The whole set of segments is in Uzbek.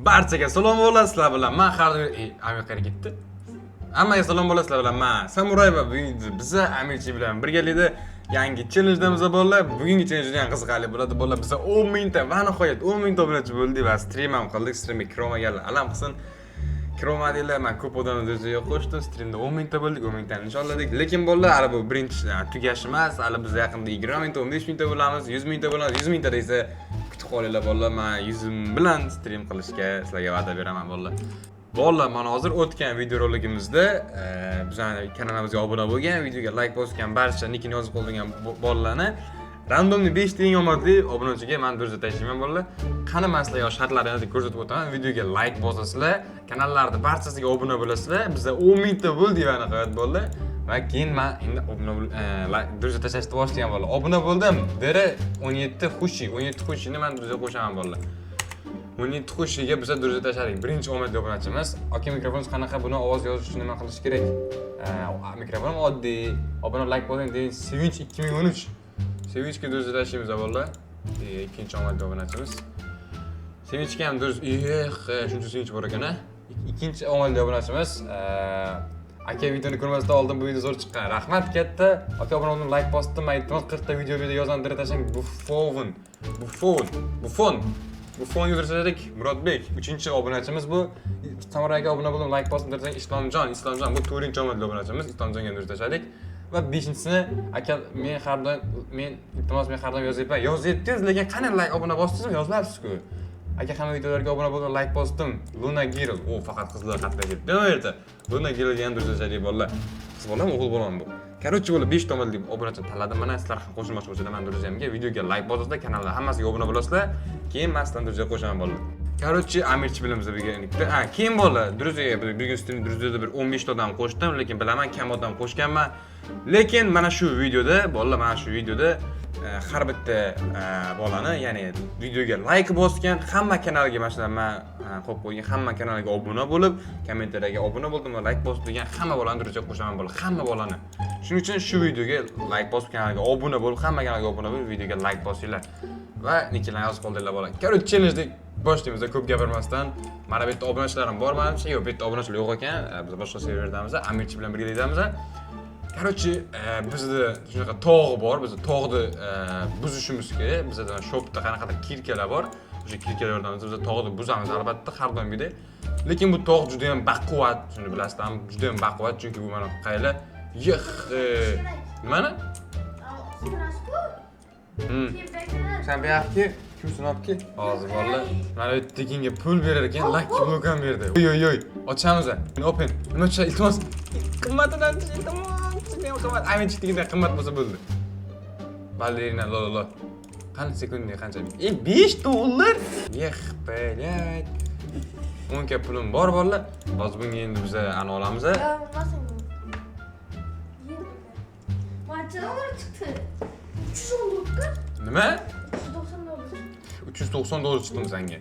Barchaga salom bo'lasizlar bilan. Men har Amerikaga ketdi. Hammaga salom bo'lasizlar bilan. Men Samuray va biz Amirchi bilan birgalikda yangi challenge-damiz bolalar. Bugungi challenge juda ham qiziqarli bo'ladi. Bolalar biz 10 mingta va nihoyat 10 mingta obunachi bo'ldik va stream ham qildik. Streamga kirmaganlar alam qilsin. Kirmadinglar, men ko'p odamni o'ziga qo'shdim. Streamda 10 mingta bo'ldik, 10 mingtani nishonladik. Lekin bolalar, hali bu birinchi tugash emas. Hali biz yaqinda 20 mingta, 15 mingta bo'lamiz, 100 mingta bo'lamiz. 100 mingta desa kutib qolinglar bolalar. Men 100 bilan stream qilishga sizlarga va'da beraman bolalar. Bolalar, mana hozir o'tgan videorolikimizda bizning kanalimizga obuna bo'lgan, videoga like bosgan barcha nickini yozib qoldirgan bolalarni randomni 5 ta eng omadli obunachiga men durja tashlayman bolalar. Qani men sizlarga shahartlarini ko'rsatib o'taman. Videoga like bosasizlar, kanallarning barchasiga obuna bo'lasizlar. Bizda 10 mingta bo'ldi va nihoyat bolalar. Va keyin men endi obuna durja tashlashni boshlagan bolalar. Obuna bo'ldim. Deri 17 xushini men durja qo'shaman bolalar. 17 xushiga biz durja tashladik. Birinchi omadli obunachimiz. Aka mikrofoningiz qanaqa? Buni ovoz yozish uchun nima qilish kerak? Mikrofonim oddiy. Obuna like bosing deyin. Sevinch 2013. Sevinchga durja tashlaymiz bolalar. Ikkinchi omadli obunachimiz. Sevinchga ham durja, shuncha sevinch bor ekan-a. Ikkinchi omadli obunachimiz. Aka videoni ko'rmasdan oldin bu video zo'r chiqqan. Rahmat katta. Aka obuna bo'ldim, like bosdim. Aytdim 40 ta video yozgan durja tashlang. Buffon yozirsak Murodbek. 3-obunachimiz bu. Samurayga obuna bo'ldim, like bosdim desang Islomjon. Bu 4-omadli obunachimiz. Islomjonga durja tashladik. Va 5-sini aka men har doim yozyapman. Yozyapsiz, lekin qani like obuna bosdingizmi? Yozmabsiz-ku. Aka hamma videolarga obuna bo'ldim, like bosdim. Luna Girl. O faqat qizlar qatnashib. Demaydi. Luna Girlga ham durja tashlaylik bolalar. Qiz bolam, o'g'il bolam bu. Короче, bo'la 5 omadli obunachi tanladim. Mana sizlar ham qo'shilmoqchi bo'lsangiz, men durjamga videoga like bosasizlar, kanalga hammasiga obuna bo'lasizlar. Keyin men sizlarni durjaga qo'shaman bolalar. Короче, Amirchi bilan biz birgalikda. Keyin bolalar, durjaga bugun stream durjada bir 15 ta odam qo'shdim, lekin bilaman kam odam qo'shganman. Lekin mana shu videoda, bolalar, har bitta bolani, ya'ni videoga like bosgan, hamma kanalga masalan men qo'yib qo'ygan hamma kanalga obuna bo'lib, kommentariyga obuna bo'ldim va like bosib degan hamma bolani durjaga qo'shaman bolalar, hamma bolani. Shuning uchun shu videoga like bosib kanalga obuna bo'lib, hamma kanalga obuna bo'lib, videoga like bosinglar va nicklarni yozib qoldinglar bolalar. Короче, challenge boshlaymiz, ko'p gapirmasdan. Mana bu yerda obunachilarim bor, menimcha yo'q, bu yerda obunachilar yo'q ekan. Biz boshqa serverdamiz, Amirchi bilan birgalikdamiz. Короче, bizda shunaqa tog' bor, biz tog'ni buzishimiz kerak. Bizda shopda qanaqadir kirkalar bor. O'sha kirkalar yordamida biz tog'ni buzamiz albatta har doimgidek. Lekin bu tog' juda ham baquvvat, shuni bilasizlarmi? Juda ham baquvvat, chunki bu mana qaylar. Nimani? Sen bu yoqqa kursini olib kel. Hozir bolalar, mana bu tekinga pul berar ekan, Lucky Block ham berdi. Oy, ochamiz. Open. Nima uchun iltimos? Qimmatidan iltimos. Amirchi degandan qimmat bo'lsa bo'ldi. Balerina lololo. Qancha sekundiga qancha? $5. Blять. 10 ka pulim bor bolalar. Hozir bunga endi biz ana olamiz. Maçlar çıktı. 310 Nima? $390. $390 chiqdim senga.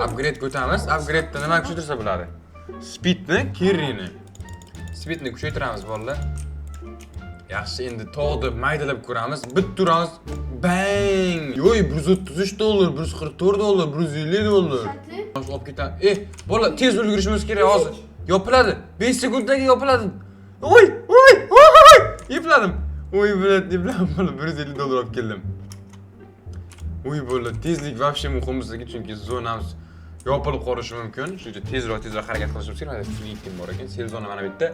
Upgrade ko'taramiz. Upgrade'da nima kuchaytirsa bo'ladi? Speedni, Kirrini. Speedni kuchaytiramiz bolalar. Yaxshi, endi tog'ni maydalab ko'ramiz. Bitta turamiz. Bang! Yo'y, $133, $144, $150. Hozir olib ketam. Bolalar, tez ulgurishimiz kerak hozir. Yopiladi. 5 sekunddaga yopiladi. Oy! Yipladim. Oy, yipladim. $150 olib keldim. Oy, bolalar, tezlik вообще muhim bizga, chunki zonamiz yopilib qolishi mumkin. Shuning uchun tezroq harakat qilishimiz kerak. Hozir bor ekan. Selzona mana bu yerda.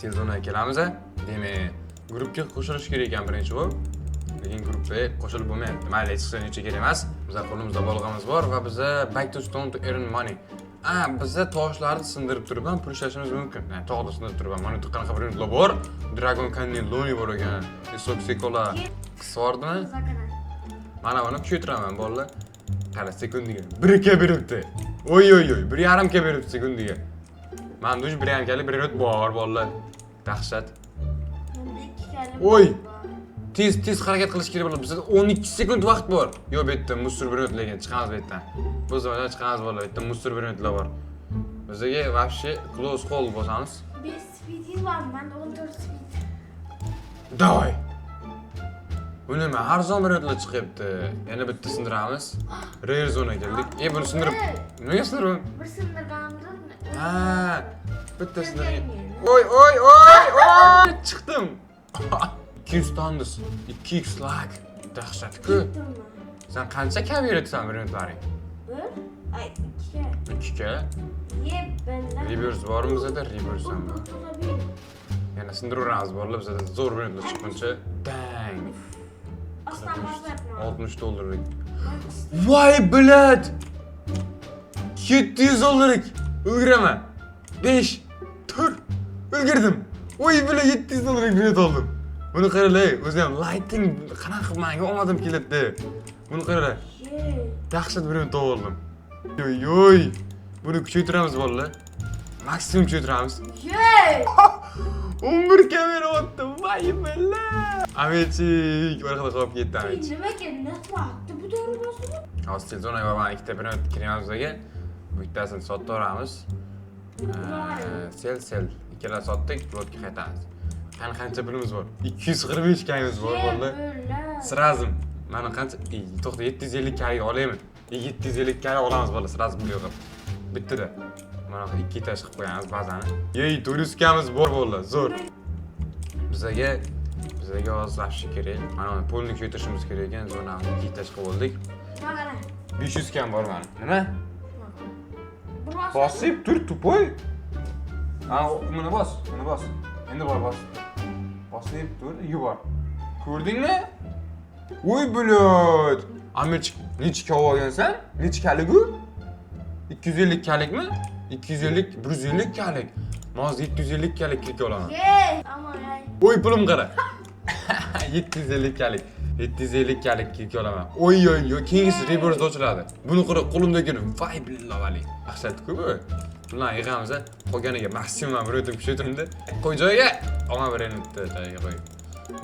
Selzonaga kelamiz. Demak, guruhga qo'shilish kerak ekan birinchi bo'lib. Lekin guruhga qo'shilib bo'lmayapti. Mayli, hech qanday kerak emas. Bizlar qo'limizda bolg'amiz bor va biz back to stone to earn money. Bizda toshlarni sindirib turib ham pul ishlashimiz mumkin. Ya'ni tog'ni sindirib turib ham mana bu qanaqa brendlar bor. Dragon Canyon Loni bor ekan. Soxikola qisordimi? Mana buni kuchaytiraman bolalar. Qara sekundiga 1 ka beribdi. Oy, 1.5 ka beribdi sekundiga. Men dush 1.5 kalik 1 minut bor bolalar. Dahshat. Oy! Tez harakat qilish kerak bo'ladi. Bizda 12 sekund vaqt bor. Yo'q, bu yerda musor 1 minut lekin chiqamiz bu yerdan. Bu zamonda chiqamiz bolalar. Bu yerda musor 1 minutlar bor. Bizga вообще close hold bosamiz. 5 speeding var, ben 14 speed. Давай. Bu nima? Arzon biletlar chiqyapti. Yana bitta sindiramiz. Rare zona keldik. Buni sindirib. Nimaga sindirib? Bir sindirganimda Ha, bitta sindirib. Oy! Chiqdim. 200 tondus. 2x lag. Dahshat-ku. Sen qancha kam yuribsan biletlaring? Ay, 2. 2 ga. Yeb benden. Reverse bormi bizda? Reverse ham bor. Yana sindiramiz borlar bizda zo'r biletlar chiqquncha. Dang. Aslan başlatma. 60 dolarlık. Vay bilet! 700 dolarlık. Ulgiraman. 5, 4. Ulgirdim. Oy bile 700 dolarlık bilet oldim. Bunu qaralay, o'zim lighting qanaqa menga olmadim keladi. Bunu qaralay. Dahshat bilet oldim. Yoy. Buni kuchaytiramiz bolalar. Maksimum kuchaytiramiz. Yey! 11 kamera o'tdi. Vay billa. Amechik, orqada qolib ketdi amechik. Nimaga nafaqat bu to'g'ri bo'lsin? Hozir zona va mana ikkita bilan kiramiz bizga. Bu ikkitasini sotib olamiz. Sel ikkala sotdik, blokka qaytamiz. Qancha pulimiz bor? 245 kayimiz bor bolalar. Srazim. Mana qancha? To'xta 750 kayga olaymi? 750 kayga olamiz bolalar, srazim pul yo'q. Bittada. Mana ikkita chiqib qo'yamiz bazani. Yey, turistkamiz bor bolalar, zo'r. Bizga ozlashib kerak. Mana pulni ko'tarishimiz kerak ekan, zonani ikkita chiqib oldik. Mana. 500 kam bor mana. Nima? Burası. Bosib tur tupoy. Buni bos. Endi bos. Bosib tur, yubor. Ko'rdingmi? Voy bulut. Amechik, necha kov olgansan? Necha kaligu? 250 kalikmi? 250, 150 kalik. Moz 750 kalik kirib olaman. Yey! Aman ay. Oy pulim qara. 750 kalik. 750 kalik kirib olaman. Oy, keyingisi reverse ochiladi. Buni qara qo'limdagi vay billah vali. Ahsat-ku bu. Bundan yig'amiz, qolganiga maksimum bir o'tib kuchaytirimda. Qo'y joyiga. Olma berenibdi joyiga qo'y.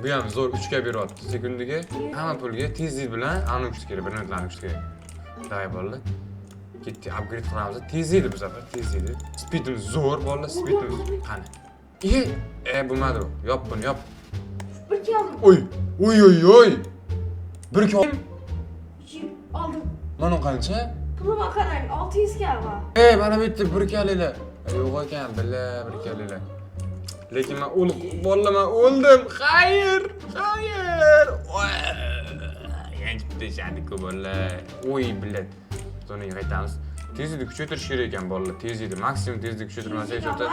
Bu ham zo'r 3 ga beryapti sekundiga. Hamma pulga tezlik bilan anukis kerak, bir minutlarni kuch kerak. Davay bo'ldi. Ketdi, upgrade qilamiz. Tezlik bu safar, tezlik. Speedimiz zo'r bo'ldi, speedimiz. Qani. Bo'lmadi bu. Yop buni, yop. Bir keldim. Oy. Bir kilo. Aldım. Mana qancha? Puluma qarang, 600 ga bor. Mana bu yerda bir kalilar. Yo'q ekan, billa bir kalilar. Lekin men men o'ldim. Xayr. Yanchibdi shadi-ku bolalar. Oy billat. Zonaga qaytamiz. Tezlikni kuchaytirish kerak ekan bolalar. Tezlikni maksimum tezlik kuchaytirmasak o'ta.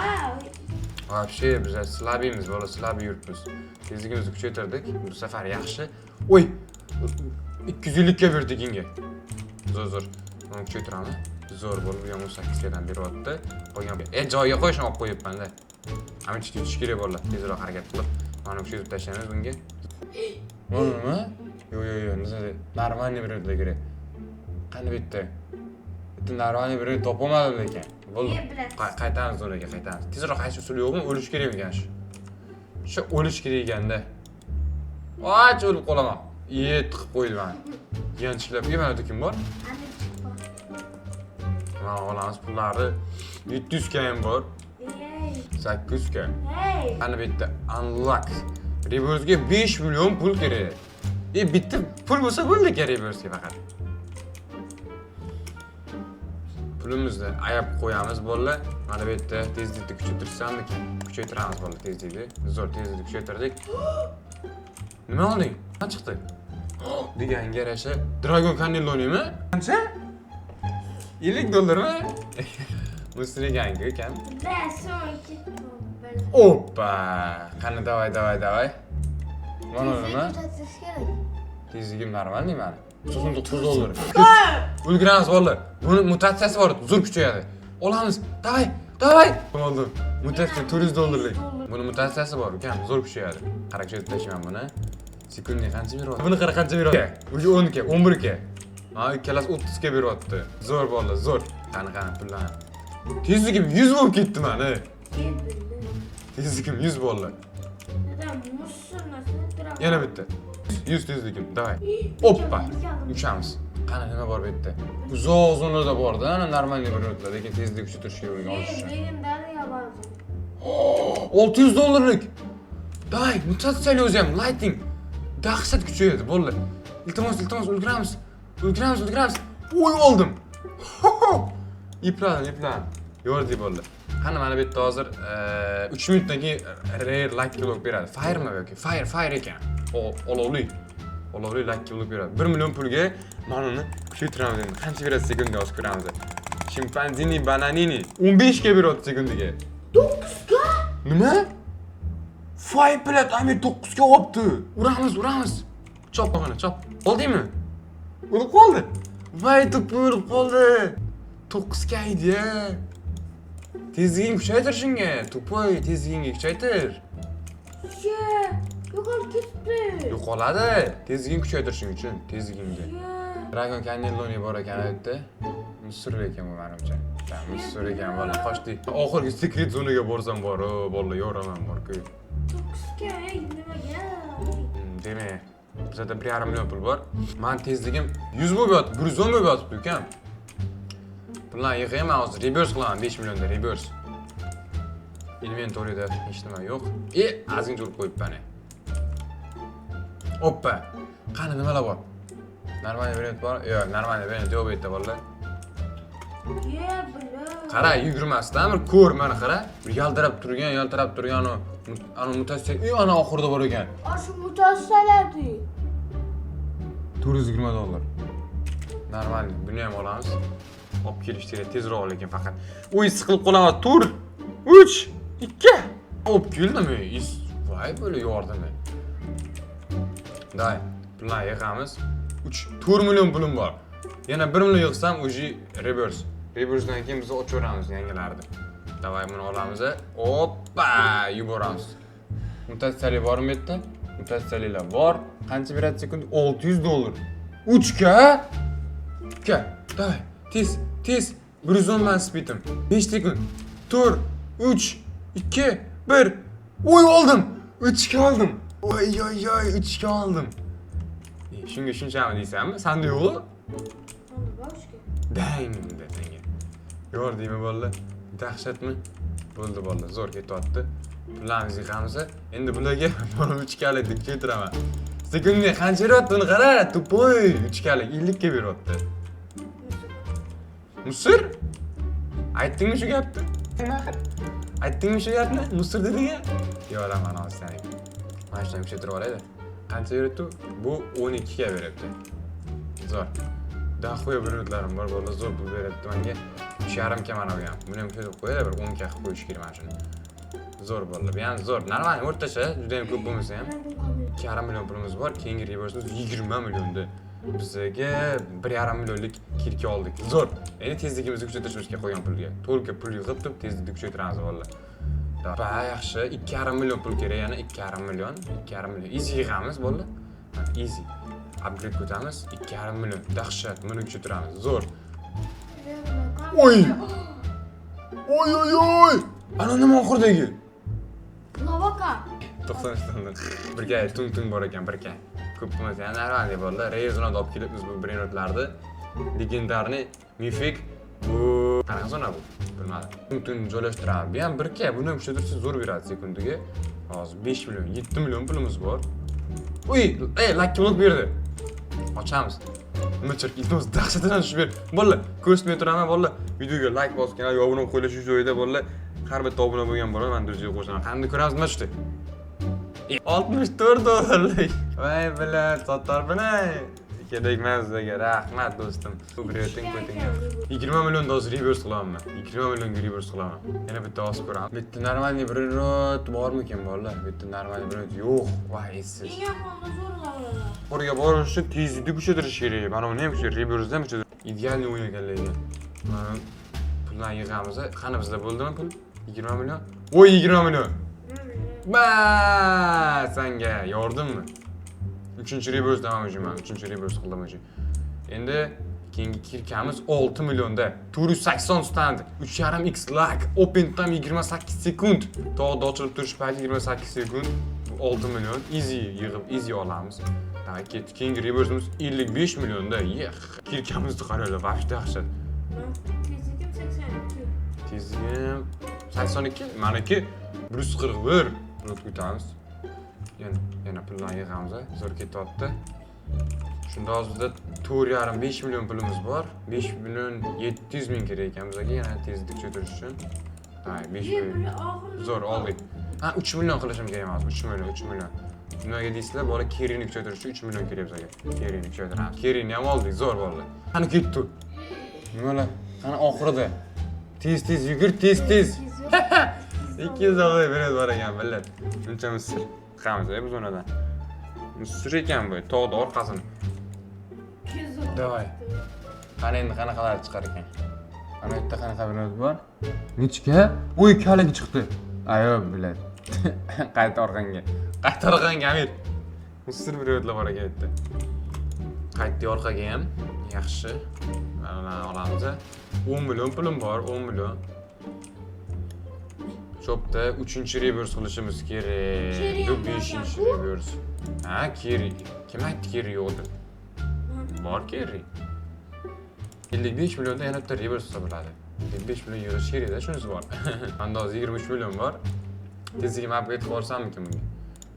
Вообще biz slabimiz bola, slab yuribmiz. Tezligimizni kuchaytirdik. Bu safar yaxshi. Oy. 250 ga berdik inga. Zo'r. Buni kuchaytiramiz. Zo'r bo'lib, 18 gadan beryapti. Qolgan. Joyiga qo'yishni olib qo'yibman-da. Amechik tutish kerak bolalar. Tezroq harakat qilib, mana kuchaytirib tashlaymiz bunga. Nima? Yo'q, normalniy biletlar kerak. Qani bitta? Bitta normalniy bilet topolmadim lekin. Bo'ldi. Qaytamiz zonaga, qaytamiz. Tezroq qaytish usuli yo'qmi? O'lish kerak ekan shu. Shu o'lish kerak ekanda. Och o'lib qolaman. Tiqib qo'ydi meni. Yanchilab, mana kim bor? Mana olamiz pullarni. 700 ga ham bor. 800 ga. Qani bitta unlock. Reverse'ga 5 million pul kerak. Bitta pul bo'lsa bo'ldi kerak reverse'ga faqat. Pulimizni ayab qo'yamiz bolalar. Mana bu yerda tezlikni kuchaytirsammikan? Kuchaytiramiz bolalar tezlikni. Zo'r tezlikni kuchaytirdik. Nima olding? Nima chiqdi? Deganga yarasha Dragon Canelo o'ynaymi? Qancha? 50 dollarmi? Musrigangi ekan. Oppa! Qani davay. Mana nima? Tezligim normalniy meni. 99 dollar. Ulguramiz bolalar. Buni mutatsiyasi bor, zo'r kuchayadi. Olamiz. Davay. Oldim. Mutatsiya 400 dollarlik. Buni mutatsiyasi bor ekan, zo'r kuchayadi. Qara kuchaytirib tashlayman buni. Sekundiga qancha beryapti? Buni qara qancha beryapti? O'sha 10 ga, 11 ga. Ikkalasi 30 ga beryapti. Zo'r bolalar, zo'r. Qani pullarni. Tezligim 100 bo'lib ketdi meni. Tezligim 100 bolalar. Yana bitta. 100 tezligim, davay. Oppa. Uchamiz. Qani nima bor bu yerda? Uzoq zonada bor-da, ana normalniy biletlar, lekin tezlik kuchaytirish kerak olish uchun. Legendariya bor. 600 dollarlik. Davay, mutatsiyali o'zi ham lighting. Dahshat kuchaydi, bo'ldi. Iltimos, ulguramiz. Oy, oldim. İplan. Yordi bo'ldi. Qani mana bu yerda hozir 3 minutdan keyin rare lucky block beradi. Fire mi yoki? Fire ekan. Olovli lucky block beradi. 1 million pulga mana uni kuchaytiramiz endi. Qancha beradi sekundiga hozir ko'ramiz. Chimpanzini bananini 15 ga beradi sekundiga. 9 ga? Nima? Fire plat Amir 9 ga olibdi. Uramiz. Chop qana, chop. Oldingmi? O'lib qoldi. Voy, o'lib qoldi. 9 ga edi. Tezligini kuchaytir shunga. Tupoy, tezligini kuchaytir. Yo'qolib ketdi. Yo'qoladi. Tezligini kuchaytir shuning uchun, tezligingga. Dragon Canyon'ni bor ekan aytdi. Misr ekan bu menimcha. Misr ekan, valla qochdi. Oxirgi secret zonaga borsam bor, valla yoraman bor-ku. 9 ga nimaga? Deme. Bizda 1,5 million pul bor. Men tezligim 100 bo'lib yotibdi, 110 bo'lib yotibdi ukam. Pullar yig'ayman hozir, reverse qilaman 5 millionda reverse. Inventoryda hech nima yo'q. Ozgincha urib qo'yibman. Oppa. Qani nimalar bor? Normal variant bor? Yo'q, normal variant yo'q bu yerda valla. Qara, yugurmasdan bir ko'r mana qara. Bir yaltirab turgan ana mutassiy, ana oxirida bor ekan. Shu mutassiyalardi. $420. Normal, buni ham olamiz. Olib kelish kerak, tezroq lekin faqat. O'y, siqilib qolaman. Tur. 3, 2. Olib keldimi? Voy, böyle yordimi. Day, pullar yig'amiz. 4 million pulim bor. Yana 1 million yig'sam, o'zi reverse. Reverse'dan keyin biz ochaveramiz yangilarni. Davay buni olamiz. Hoppa, yuboramiz. Mutatsiyalar bormi bu yerda? Mutatsiyalar bor. Qancha beradi sekund? $600. 3 ga? Davay. Tez. 110 man speedim. 5 sekund. Tur. 3, 2, 1. Oy, oldim. 3 ga oldim. Oy, 3 ga oldim. Shunga shunchami deysanmi? Senda yo'qmi? Boshqa. Dang senga. Yo'rdingmi bolla? Dahshatmi? Bo'ldi bolla, zo'r ketyapti. Pullarimizni yig'amiz. Endi bularga mana 3 galik deb keltiraman. Sekundiga qancha beryapti uni qara, tupoy. 3 galik 50 ga beryapti. Misr? Aytdingmi shu gapni? Aytdingmi shu gapni? Misr deding-a? Yo'q, mana hozir seni. Mana shunday kuchaytirib olaydi. Qancha beryapti? Bu 12 ga beryapti. Zo'r. Dahoya minutlarim bor, bo'ldi, zo'r pul beryapti menga. 3,5 ga mana bu ham. Buni ham ko'rib qo'yadi, bir 10 ga qilib qo'yish kerak mana shuni. Zo'r bo'ldi. Bu ham zo'r. Normal, o'rtacha, juda ham ko'p bo'lmasa ham 2,5 million pulimiz bor. Keyingi reversimiz 20 millionda. Bizga 1,5 millionlik kirki oldik. Zo'r. Endi tezligimizni kuchaytirishga qo'ygan pulga. To'lga pul yig'ib turib, tezlikni kuchaytiramiz valla. Ba, yaxshi. 2,5 million pul kerak, yana 2,5 million. Easy yig'amiz bo'ldi. Easy. Upgrade ko'tamiz. 2,5 million. Dahshat, buni kuchaytiramiz. Zo'r. Oy! Ana nima oxirdagi? Lavaka. 90 birga tung bor ekan, birga. Ko'p emas, yana normal bo'ldi. Reyzoni olib kelib biz bu brendlarni legendarniy, mifik bu qanaqa zona bu? Bilmadim. Tung joylashtiramiz. Bu ham birga, buni ham kuchaytirsa zo'r beradi sekundiga. Hozir 5 million, 7 million pulimiz bor. Uy, lucky block berdi. Ochamiz. Nima chirk, iltimos dahshatdan tushib ber. Bolla, ko'rsatmay turaman, bolla. Videoga like bosib, kanalga obuna bo'lib qo'yish shu joyda, bolla. Har bitta obuna bo'lgan bola men durjiga qo'shaman. Qanday ko'ramiz, nima tushdi? $64. Voy bilan, sotar bilan. Kerak emas bizga. Rahmat do'stim. Ko'pirating qo'yting. 20 million doz reverse qilaman. 20 millionga reverse qilaman. Yana bitta os ko'raman. Bitta normalniy bir rot bormikan bolalar? Bitta normalniy bir rot yo'q. Voy siz. Eng yaqinda zo'rlar. Orga borish uchun tezlikni kuchaytirish kerak. Mana uni ham kuchaytirib, reverse ham kuchaytirib. Idealniy o'yin ekanligi. Mana puldan yig'amiz. Qani bizda bo'ldimi pul? 20 million. Voy 20 million. Ba, senga yordimmi? 3-reverse damoqchiman. 3-reverse qildim. Endi keyingi kirkamiz 6 millionda. 480 stand. 3,5x lag. Open time 28 sekund. Tog'da ochilib turish payti 28 sekund. 6 million. Easy yig'ib, easy olamiz. Davay ketdik. Keyingi reverse'imiz 55 millionda. Kirkamizni qaranglar, vaqti yaxshi. Tezligim 82. Tezligim 82. Meniki 141. Rot ko'tamiz. yana puldan yig'amiz. Zo'r ketyapti. Shunda hozir bizda 4,5 million pulimiz bor. 5 million 700 ming kerak ekan bizga yana tezlik ko'tarish uchun. Hay, 5 million. Zo'r oldik. Ha, 3 million qilishim kerak emas. 3 million. Nimaga deysizlar? Bola kerini ko'tarish uchun 3 million kerak bizga. Kerini ko'taramiz. Kerini ham oldik, zo'r bo'ldi. Qani ketdi. Nimalar? Qani oxirida. Tez yugur, tez. 200 olay beradi bor ekan, millat. Shuncha misir. Qamiz biz unadan. Misir ekan bu, tog'da orqasini. Davay. Qani endi qanaqalar chiqar ekan? Ana yerda qanaqa birov bor? Nechga? O'y, kalagi chiqdi. Ayo, biladi. Qayta orqanga. Amir. Misir birovlar bor ekan yerda. Qaytdi orqaga ham. Yaxshi. Mana olamiz. 10 million pulim bor, 10 million. Chopda 3-reverse qilishimiz kerak. Bu 5-reverse. Ha, keri. Kim aytdi keri yo'qdi? Bor keri. 55 millionda yana bitta reverse hisoblanadi. 55 million euro kerak-da, shunisi bor. Menda hozir 23 million bor. Tezligimni upgrade qilib olsammikin bunga?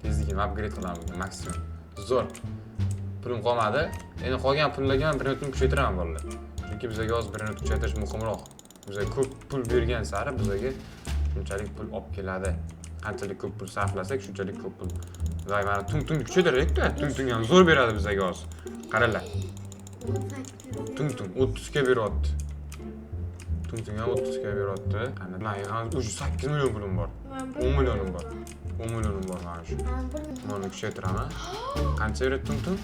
Tezligimni upgrade qilaman maksimum. Zo'r. Pulim qolmadi. Endi qolgan pullarga ham 1 minutni kuchaytiraman bolalar. Chunki bizga hozir 1 minut kuchaytirish muhimroq. Bizga ko'p pul bergan sari bizga shunchalik pul olib keladi. Qanchalik ko'p pul sarflasak, shunchalik ko'p pul. Voy, mana tung kuchaytiraylik-da. Tung ham zo'r beradi bizga hozir. Qaranglar. Tung 30 ga beryapti. Tung ham 30 ga beryapti. Qani bilan yig'amiz, o'sha 8 million pulim bor. 10 millionim bor. 10 millionim bor mana shu. Mana kuchaytiraman. Qancha beradi tung?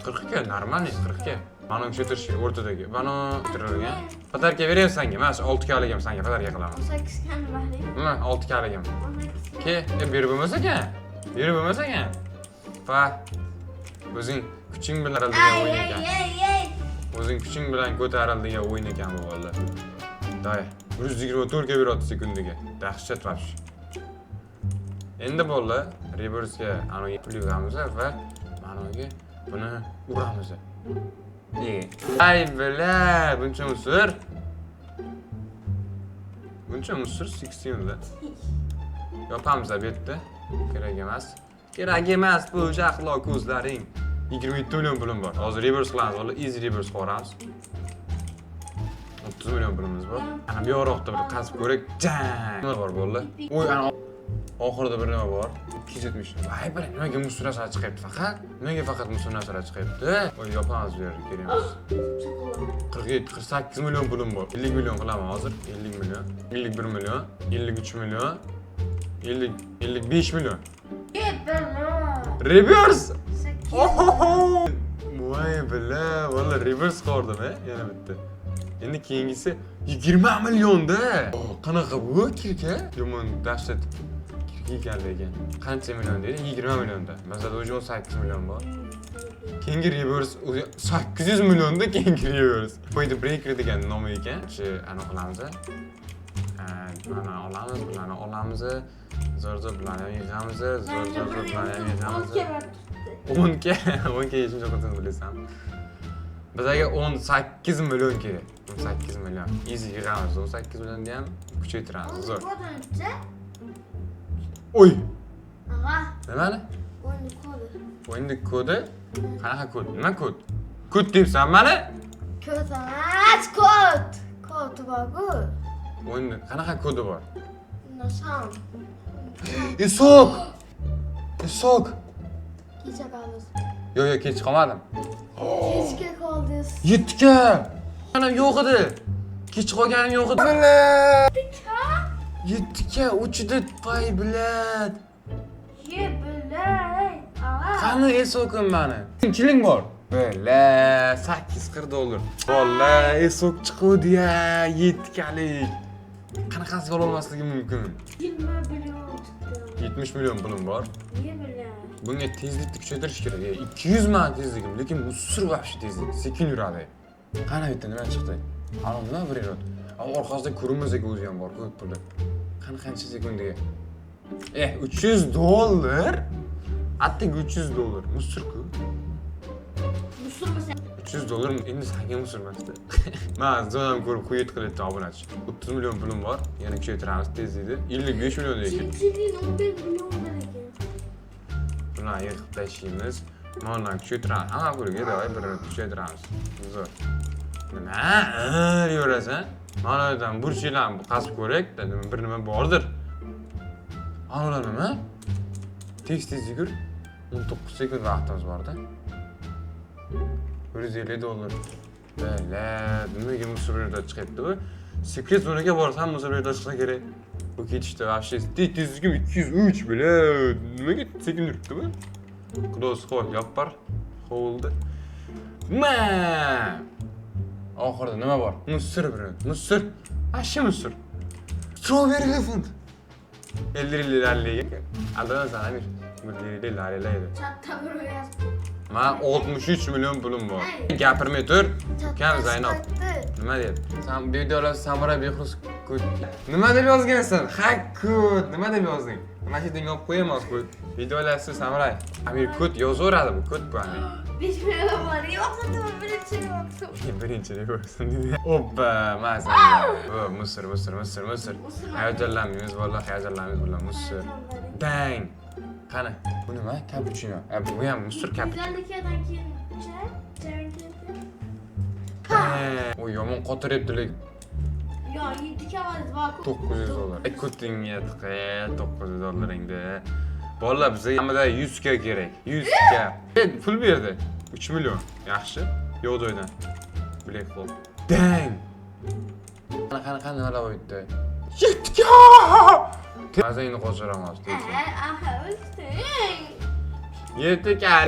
40 ga, normalniy 40 ga. Mana kuchaytirish o'rtadagi. Mana kuchaytirilgan. Patarka beryapsan senga. Mana shu 6 ga oligim senga patarka qilaman. 8 ga bahri. Mana 6 ga oligim. Ke, berib bo'lmasa ekan. Berib bo'lmasa ekan. Fa. O'zing kuching bilan araldigan o'yin ekan. O'zing kuching bilan ko'tariladigan o'yin ekan bu bolalar. Day, 124 ga beryapti sekundiga. Dahshat vaqt. Endi bolalar reverse-ga anoga pul yig'amiz va manoga buni uramiz. Ay bala, buncha musir. Buncha musir 16 da. Yopamiz bu yerda. Kerak emas bu jaxlo ko'zlaring. 27 million pulim bor. Hozir reverse qilamiz, bolalar easy reverse qilamiz. 30 million pulimiz bor. Ana bu yoqda bir qazib ko'rak. Nima bor bolalar? O'y, ana oxirida bir nima bor. 270. Voy, bir nimaga musrasalar chiqyapti faqat? Nimaga faqat musrasalar chiqyapti? O'y, yopamiz bu yerga kerak emas. 48 million pulim bor. 50 million qilaman hozir. 50 million, 51 million, 53 million, 55 million. Reverse! Voy bala, valla reverse qildim yana bitta. Endi keyingisi 20 millionda. Qanaqa bu kirka? Yomon dahshat. Kirka ekanligi. Qancha million deydi? 20 millionda. Masalan, o'zi 18 million bor. Keyingi reverse 800 millionda keyingi reverse. Qo'ydi breaker degan nomi ekan. Shu ana qilamiz. Mana olamiz. Zo'r bilan yig'amiz. Zo'r bilan yig'amiz. 10 ga shuncha qilsin bilasan. Bizga 18 million kerak. 18 million. Easy yig'amiz. 18 millionni ham kuchaytiramiz. Zo'r. Oy. Ag'a. Nimani? O'yinni kodi. O'yinni kodi? Qanaqa kod? Nima kod? Kod debsan mani? Kod emas, kod. Kod bor-ku. O'yinni qanaqa kodi bor? Nasam. Isok. Kecha qoldi. Yo'q, kech qolmadim. Kechga qoldingiz. 7 ga. Mana yo'q edi. Kech qolganim yo'q edi. 7 ga uchdi pay bilad. Ye bilay. Ag'a. Qani esokim mani? Chiling bor. Bala, 840 dollar. Valla esok chiqdi-ya, 7 galik. Qanaqasiga ola olmasligi mumkin? 20 million chiqdi. 70 million pulim bor. Ye bilay. Bunga tezlikni kuchaytirish kerak. 200 ming tezligim, lekin bu sur vahshiy tezlik. Sekin yuradi. Qana bitta nima chiqdi? Ana nima beryapti? Orqasida ko'rinmasak o'zi ham bor, ko'p puli. Qancha sekundiga? 300 dollar. Attig 300 dollar. Musur-ku. Musulmasa. 300 dollar endi senga musulmasdi. Men zonam ko'rib quyit qilyapti obunachi. 30 million pulim bor. Yana kuchaytiramiz tezlikni. 55 million ekan. Chunki 11 million ekan. Buna yıkıp tashlaymiz. Mana kuchaytiramiz. Hamma pulga davay birini kuchaytiramiz. Zo'r. Nima? Yurasan? Mana yerdan burchinglarni qazib ko'rak, dedim bir nima bordir. Ana nima? Tez yugur. 19 sekund vaqtimiz bor-da. $150. Bela, nimaga musobaqada chiqyapti bu? Sekret zonaga borsam musobaqada chiqsa kerak. Bu ketishdi, вообще tezligim 203 bile. Nimaga sekin yuribdi bu? Close qo'y, yopar. Qo'ldi. Ma! Oxirida nima bor? Musir bilan. Musir. Ashi musir. Strawberry elephant. 50 Aldasan Amir. 50 Chatta bir yaz. Men 63 million pulim bor. Gapirmay tur. Kam Zaynab. Nima deydi? Sen videolar Samuray Behruz kut. Nima deb yozgansan? Hakkut. Nima deb yozding? Mana shu yerga olib qo'yamiz ku. Videolarsiz Samuray. Amir kut yozaveradi bu kut bu Amir. Bilmiyorum var. Yoksa tamam birinci yoksa. Birinchi deb ko'rsin dedi. Oppa, mazza. Bu Misr. Hayajonlanmaymiz, vallahi hayajonlanmaymiz bilan Misr. Bang. Qani, bu nima? Cappuccino. Bu ham Misr cappuccino. Güzellikten keyin çay O yomon qotiryaptilar. Yo, yedik avaz var. $900. Kutingga tiqay, $900 Bolalar bizga kamida 100 ga kerak. 100 ga. Pul berdi. 3 million. Yaxshi. Yo'doydan. Black Hole. Dang. Qanaqa nimalar o'tdi? 7 ga. Mazayni qo'shiramas. Aha, işte. 7 ga.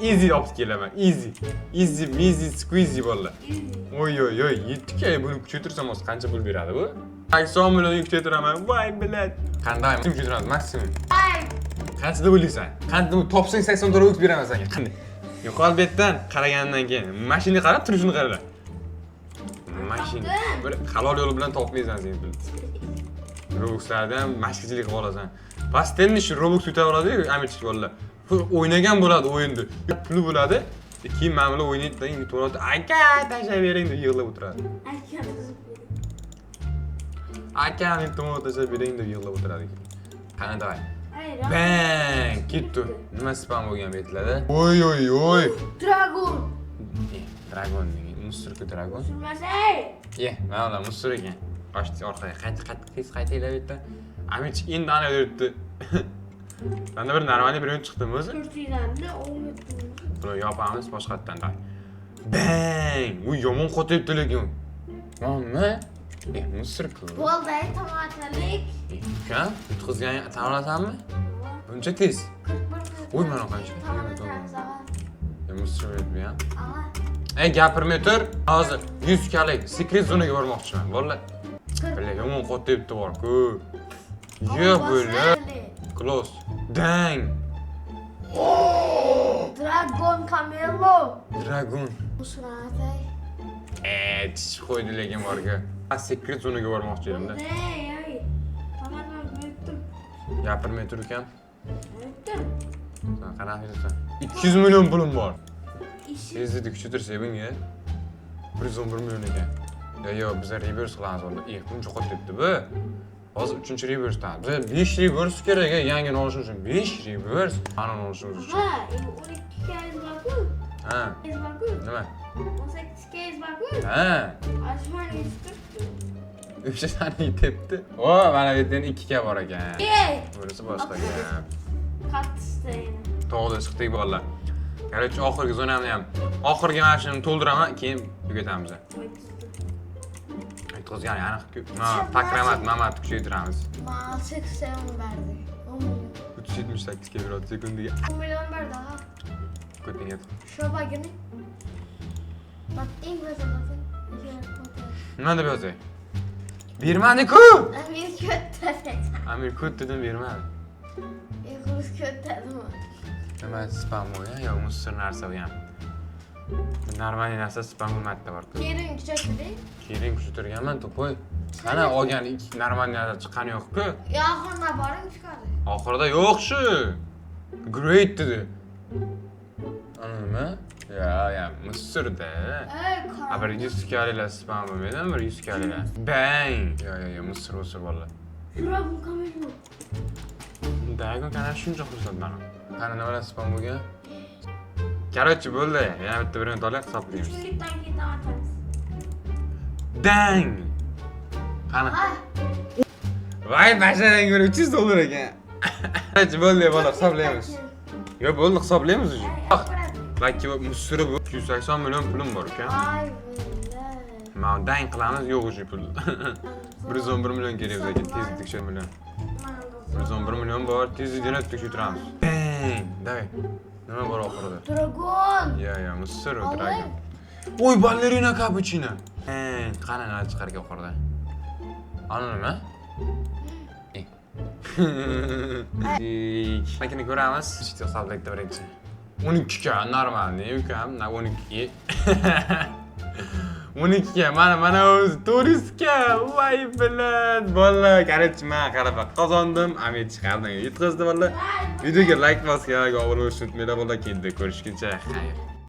Easy olib kelaman. Easy squeezy bolalar. Oy 7 ga buni kuchaytirsam o'zi qancha pul beradi bu? 80 million kuchaytiraman. Voy bilat. Qanday kuchaytiramiz maksimum? Qancha deb o'ylaysan? Qancha deb topsang $80 beraman senga. Qanday? Yuqori betdan qaragandan keyin mashinaga qarab turishini qara. Mashina bir halol yo'l bilan topmaysan sen pul. Robuxlardan mashqchilik qilib olasan. Pastenni shu Robux yutaveradi-yu, amirchik bolalar. O'ynagan bo'ladi o'yinni. Puli bo'ladi. Keyin men bilan o'ynaydi, yutaveradi. Aka, tashlayvering deb yig'lab o'tiradi. Aka, iltimos tashlayvering deb yig'lab o'tiradi. Qani davay. Bang! Ketdi. Nima spam bo'lgan betlarda? Oy. Dragon. Dragon degan. Musturku dragon. Sürmesey. Men ular mustur ekan. Qochdi orqaga qaytaylab etdi. Amirchik endi ana yuribdi. Menda bir normalniy bir o'yin chiqdimi o'zi? Kurtiylandı, onu Buni yopamiz boshqatdan da. Bang! U yomon qotyapti lekin. Nima? Musturku. Bolday tomatalik. Ukan, yutqizgan tanlasanmi? Buncha tez. 41. Oy, mana qancha. Mustur bu ham. Aha. Gapirmay tur. Hozir 100 kalik sekret zonaga bormoqchiman. Vallahi. Bile yomon qotyapti bor-ku. Yo'q bo'la. Close. Dang. Dragon Camelo. Dragon. Musratay. Tish qo'ydi lekin borga. Sekret zonaga bormoqchi edim-da. Ey. Tamamen büyüttüm. Gapirmay tur ekan. Büyüttüm. Sen qanaqa yursan? 200 million pulim bor. İşi. Tezlikni kuchaytirsak bunga 111 million ekan. Yo'q, biz reverse qilamiz onda. Buncha qotyapti bu. Hozir 3-reverse'dan. Biz 5 reverse kerak, yangini olishimiz uchun 5 reverse. Mana olishimiz uchun. Ha, 12 kez bakı. Ha. Kez bakı. Nima? 18 kez bakı. Ha. Aşman yetiştirdi. O'sha sani yetibdi. O, mana bu yerdan 2 ga bor ekan. Ey. Bunisi boshqa gap. Kattıştı yine. To'g'ri chiqdik bolalar. Qaraychi, oxirgi zonamni ham. Oxirgi mashinani to'ldiraman, keyin tugatamiz. Aytqizgan aniq-ku. Takramat Mamat kuchaytiramiz. Mal 80 verdi. 10 milyon. 378 km sekundiga. 10 milyon verdi ha. Ko'tinga. Şu bagini. Bak en güzel bakın. Nima deb yozay? Bermadi-ku. Amir kötü. Amir kut dedim bermadi. Yıkırız kötü mi? Nima spam bo'ya, yo mustir narsa bu ham. Normal narsa spam bo'lmadi bor-ku. Kerin küçültü. Keyin kuchaytirganman, to'poy. Qana olgan ikki normal narsa chiqqani yo'q-ku. Yaxında barın çıkardı. Oxirida yo'q shu. Great dedi. Ana nima? Ya, mustirda. Ey Bir 100 kalilar spam bo'lmaydimi? Bir 100 kalilar. Bang! Yo, mustir vallahi. Şuraya bu kamera bu. dagon kana shuncha xursand mana. Qani nima bilan spam bo'lgan? Короче, bo'ldi. Yana bitta birini olib hisoblaymiz. Uchlikdan keyin atamiz. Dang. Qani? Voy, basharadan ko'ra $300 ekan. Короче, bo'ldi, bola hisoblaymiz. Yo, bo'ldi, hisoblaymiz уже. Balki musiri bu 280 million pulim bor ekan. Ay billahi. Men dang qilamiz, yo'q уже pul. 111 million kerak bizga, tezlik tekshir million. 111 million bor, tezlikni tekshiramiz. Dang, davay. Nima bor oxirida? Dragon. Ya, musir u dragon. Oy, ballerina cappuccino. Qani nima chiqar ekan oxirida? Ana nima? Makini ko'ramiz. Ishni hisoblaydi birinchi. 12 ga normal, ne ukam? Na 12. 12 ga mana o'zi turistga. Voy bilan. Bola, qarich men qaraba qozondim. Amir chiqardim. Yetkazdi bola. Videoga like bosgan, obuna bo'lishni unutmanglar bola. Keyin ko'rishguncha xayr.